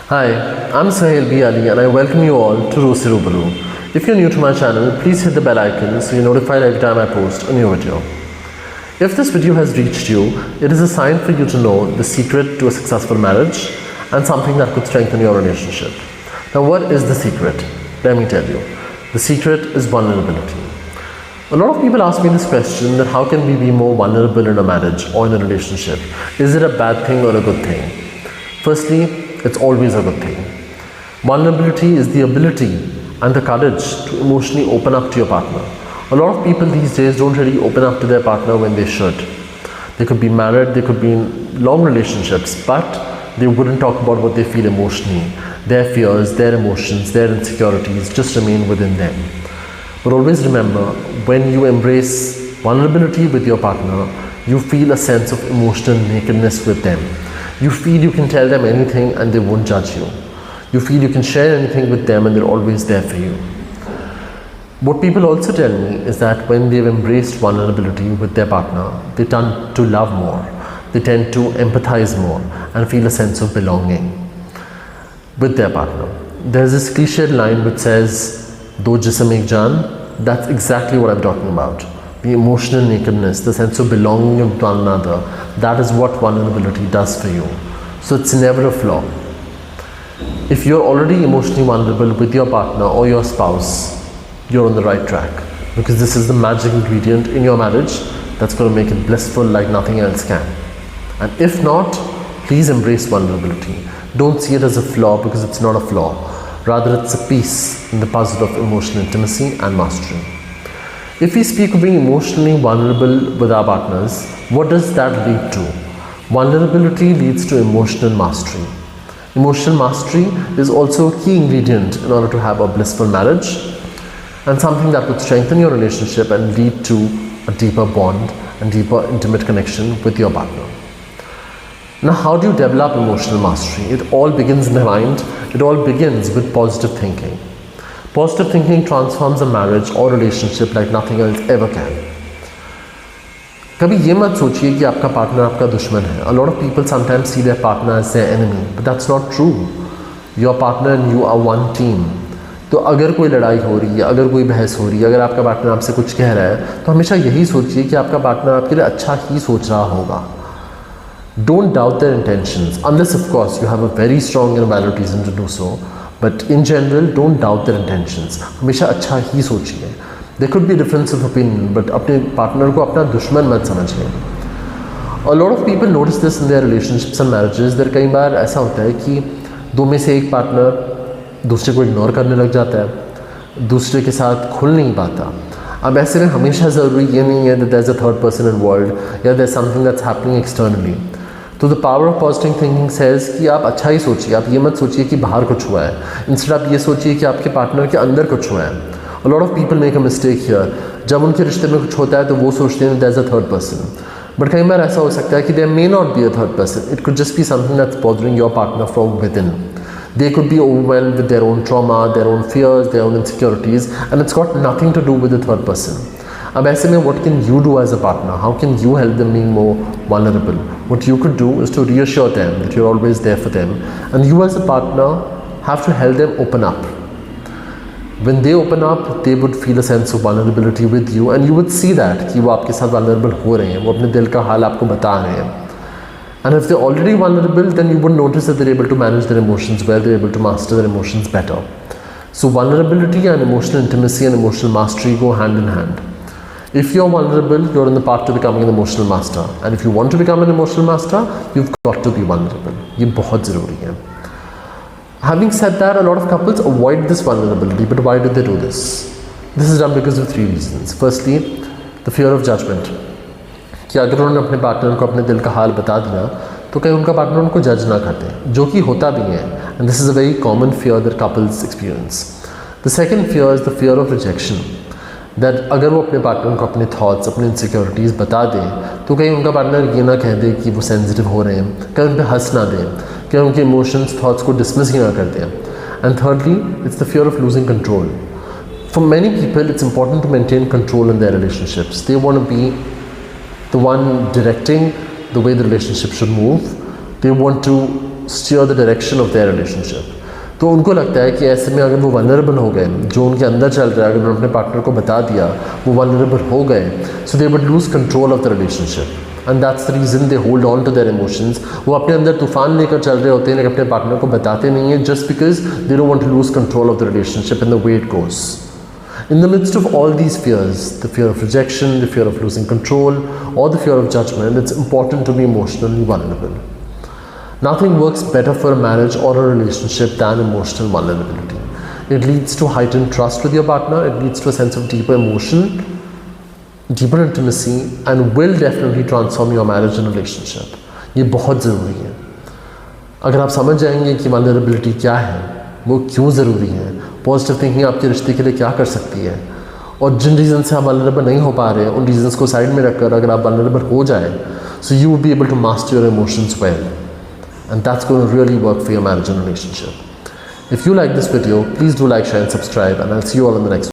Hi, I'm Sahil B. Ali and I welcome you all to Rosi Rubaru. If you're new to my channel, please hit the bell icon so you're notified every time I post a new video. If this video has reached you, it is a sign for you to know the secret to a successful marriage and something that could strengthen your relationship. Now, what is the secret? Let me tell you. The secret is vulnerability. A lot of people ask me this question, that how can we be more vulnerable in a marriage or in a relationship? Is it a bad thing or a good thing? Firstly, it's always a good thing. Vulnerability is the ability and the courage to emotionally open up to your partner. A lot of people these days don't really open up to their partner when they should. They could be married, they could be in long relationships, but they wouldn't talk about what they feel emotionally. Their fears, their emotions, their insecurities just remain within them. But always remember, when you embrace vulnerability with your partner, you feel a sense of emotional nakedness with them. You feel you can tell them anything and they won't judge you. You feel you can share anything with them and they're always there for you. What people also tell me is that when they've embraced vulnerability with their partner, they tend to love more. They tend to empathize more and feel a sense of belonging with their partner. There's this cliched line which says, "Do jism ek jaan." That's exactly what I'm talking about. The emotional nakedness, the sense of belonging with one another, that is what vulnerability does for you. So it's never a flaw. If you're already emotionally vulnerable with your partner or your spouse, you're on the right track, because this is the magic ingredient in your marriage that's going to make it blissful like nothing else can. And if not, please embrace vulnerability. Don't see it as a flaw, because it's not a flaw. Rather, it's a piece in the puzzle of emotional intimacy and mastery. If we speak of being emotionally vulnerable with our partners, what does that lead to? Vulnerability leads to emotional mastery. Emotional mastery is also a key ingredient in order to have a blissful marriage, and something that would strengthen your relationship and lead to a deeper bond and deeper intimate connection with your partner. Now, how do you develop emotional mastery? It all begins in the mind. It all begins with positive thinking. Positive thinking transforms a marriage or relationship like nothing else ever can. कभी ये मत सोचिए कि आपका partner आपका दुश्मन है. A lot of people sometimes see their partner as their enemy, but that's not true. Your partner and you are one team. तो अगर कोई लड़ाई हो रही है, अगर कोई बहस हो रही है, अगर आपका पार्टनर आपसे कुछ कह रहा है, तो हमेशा यही सोचिए कि आपका पार्टनर आपके लिए अच्छा ही सोच रहा होगा. Don't doubt their intentions, unless of course you have a very strong and valid reason to do so. But in general, don't doubt their intentions. हमेशा अच्छा ही सोचिए. There could be a difference of opinion, but अपने partner को अपना दुश्मन मत समझिए. A lot of people notice this in their relationships and marriages. There कई बार ऐसा होता है कि दो में से एक पार्टनर दूसरे को इग्नोर करने लग जाता है, दूसरे के साथ खुल नहीं पाता. अब ऐसे में हमेशा ज़रूरी ये नहीं है that there's a third person involved या there's something that's happening externally. तो the power of positive thinking says कि आप अच्छा ही सोचिए. आप ये मत सोचिए कि बाहर कुछ हुआ है. इंस्टेड आप ये सोचिए कि आपके पार्टनर के अंदर कुछ हुआ है. A lot of people make a mistake here. जब उनके रिश्ते में कुछ होता है तो वो सोचते हैं that is a third person. But कई बार ऐसा हो सकता है कि there may not be a third person. It could just be something that's bothering your partner from within. They could be overwhelmed with their own trauma, their own fears, their own insecurities, and it's got nothing to do with the third person. अब ऐसे में what can you do as a partner? How can you help them being more vulnerable? What you could do is to reassure them that you're always there for them, and you as a partner have to help them open up. When they open up, they would feel a sense of vulnerability with you, and you would see that कि वो आपके साथ vulnerable हो रहे हैं, वो अपने दिल का हाल आपको बता रहे हैं. And if they're already vulnerable, then you would notice that they're able to manage their emotions well, they're able to master their emotions better. So vulnerability and emotional intimacy and emotional mastery go hand in hand. If you're vulnerable, you're on the path to becoming an emotional master. And if you want to become an emotional master, you've got to be vulnerable. ये बहुत ज़रूरी है. Having said that, a lot of couples avoid this vulnerability, but why do they do this? This is done because of three reasons. Firstly, the fear of judgment. कि अगर उन्होंने अपने partner को अपने दिल का हाल बता दिया तो कहीं उनका पार्टनर उनको जज ना कर दे, जो कि होता भी है. And this is a very common fear that couples experience. The second fear is the fear of rejection. That अगर वो अपने पार्टनर को अपने थॉट्स, अपनी इनसिक्योरिटीज़ बता दें तो कहीं उनका पार्टनर ये ना कह दे कि वो सेंसिटिव हो रहे हैं, कहीं उन पर हंस ना दें, कहीं उनके इमोशंस, थॉट्स को डिसमिस ही ना कर दें. And thirdly, it's the fear of losing control. For many people it's important to maintain control in their relationships. They want to be the one directing the way the relationship should move. They want to steer the direction of their relationship. तो उनको लगता है कि ऐसे में अगर वो vulnerable हो गए, जो उनके अंदर चल रहा है, अगर उन्होंने अपने पार्टनर को बता दिया, वो वल्नरेबल हो गए, so they would lose control of the relationship and that's the reason they hold on to their emotions. वो अपने अंदर तूफान लेकर चल रहे होते हैं लेकिन अपने पार्टनर को बताते नहीं हैं, just because they don't want to lose control of the relationship in the way it goes. In the midst of all these fears, the fear of rejection, the fear of losing control, or the fear of judgment, it's important to be emotionally vulnerable. Nothing works better for a marriage or a relationship than emotional vulnerability. It leads to heightened trust with your partner, it leads to a sense of deeper emotion, deeper intimacy, and will definitely transform your marriage and relationship. ये बहुत ज़रूरी है. अगर आप समझ जाएंगे कि vulnerability क्या है, वो क्यों ज़रूरी है, पॉजिटिव थिंकिंग आपके रिश्ते के लिए क्या कर सकती है, और जिन रीज़न से आप वल्नरेबल नहीं हो पा रहे उन रीजंस को साइड में रखकर अगर आप वल्नरेबल हो जाए, so you will be able to master your emotions well and that's going to really work for your marriage and relationship. If you like this video, please do like, share and subscribe, and I'll see you all in the next one.